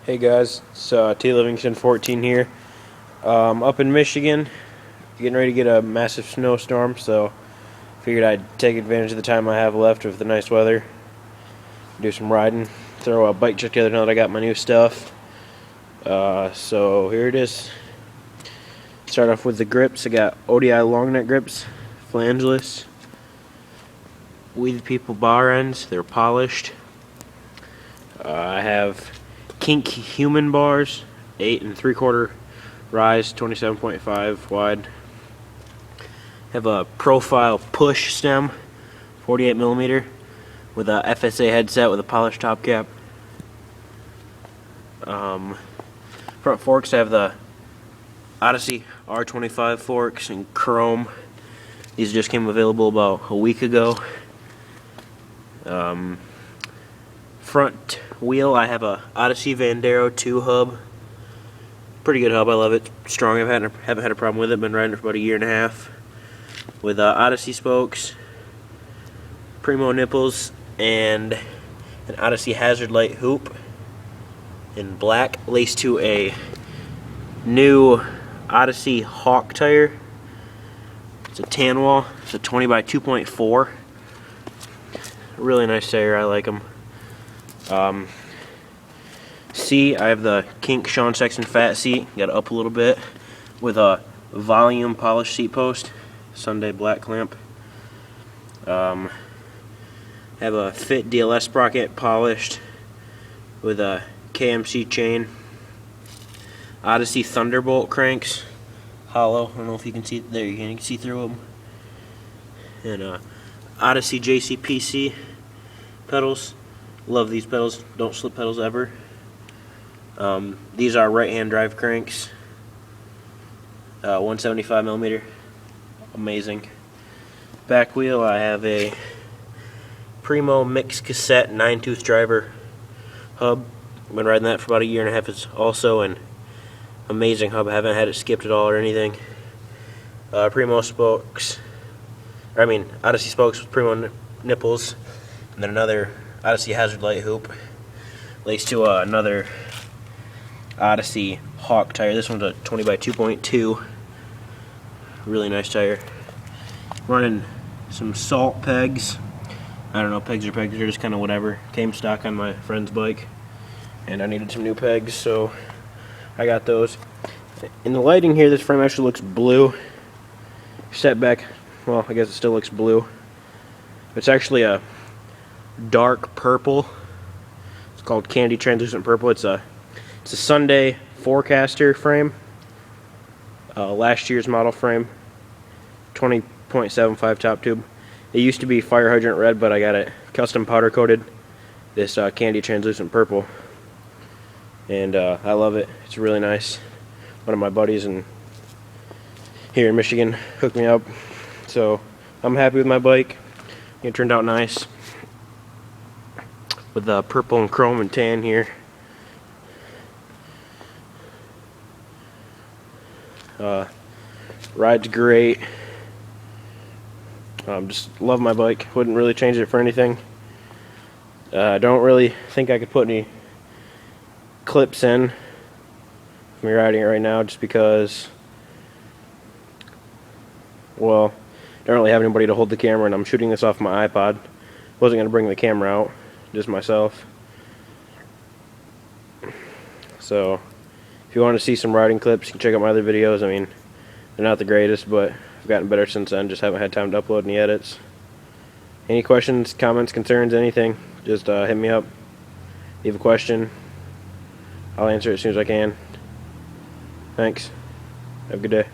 Hey guys, it's T. Livingston 14 here. Up in Michigan, getting ready to get a massive snowstorm, so figured I'd take advantage of the time I have left with the nice weather. Do some riding, throw a bike check together now that I got my new stuff. So here it is. Start off with the grips. I got ODI long neck grips, flangeless. We the People bar ends, they're polished. I have Kink human bars, 8 3/4 rise, 27.5 wide. Have a profile push stem, 48mm, with a FSA headset with a polished top cap. Front forks, I have the Odyssey R25 forks in chrome. These just came available about a week ago. Front wheel, I have a Odyssey Vandero 2 hub. Pretty good hub, I love it. Strong, haven't had a problem with it. Been riding it for about a year and a half. With Odyssey spokes, Primo nipples, and an Odyssey Hazard Light hoop in black, laced to a new Odyssey Hawk tire. It's a tan wall. It's a 20 by 2.4. Really nice tire, I like them. Seat, I have the Kink Sean Sexton fat seat. Got it up a little bit with a volume polished seat post, Sunday black clamp. Have a Fit DLS sprocket polished with a KMC chain. Odyssey Thunderbolt cranks, hollow. I don't know if you can see there. You can see through them. And Odyssey JCPC pedals. Love these pedals. Don't slip pedals ever. These are right-hand drive cranks. 175mm. Amazing. Back wheel, I have a Primo mix cassette 9-tooth driver hub. I've been riding that for about a year and a half. It's also an amazing hub. I haven't had it skipped at all or anything. Primo spokes. Odyssey spokes with Primo nipples. And then another Odyssey Hazard Light hoop. Laced to another Odyssey Hawk tire. This one's a 20 by 2.2. Really nice tire. Running some salt pegs. I don't know, pegs are pegs, they're just kind of whatever. Came stock on my friend's bike, and I needed some new pegs, so I got those. In the lighting here, this frame actually looks blue. Set back, well, I guess it still looks blue. It's actually a dark purple. It's called Candy Translucent Purple. It's a Sunday Forecaster frame. Last year's model frame. 20.75 top tube. It used to be fire hydrant red, but I got it custom powder coated. This Candy Translucent Purple. And I love it. It's really nice. One of my buddies here in Michigan hooked me up. So I'm happy with my bike. It turned out nice. With purple and chrome and tan here. Rides great. Just love my bike. Wouldn't really change it for anything. Don't really think I could put any clips in for me riding it right now, just because, well, I don't really have anybody to hold the camera, and I'm shooting this off my iPod. Wasn't going to bring the camera out, just myself. So if you want to see some riding clips, you can check out my other videos. I mean, they're not the greatest, but I've gotten better since then. Just haven't had time to upload any edits. Any questions, comments, concerns, anything, just hit me up. Leave a question. I'll answer it as soon as I can. Thanks. Have a good day.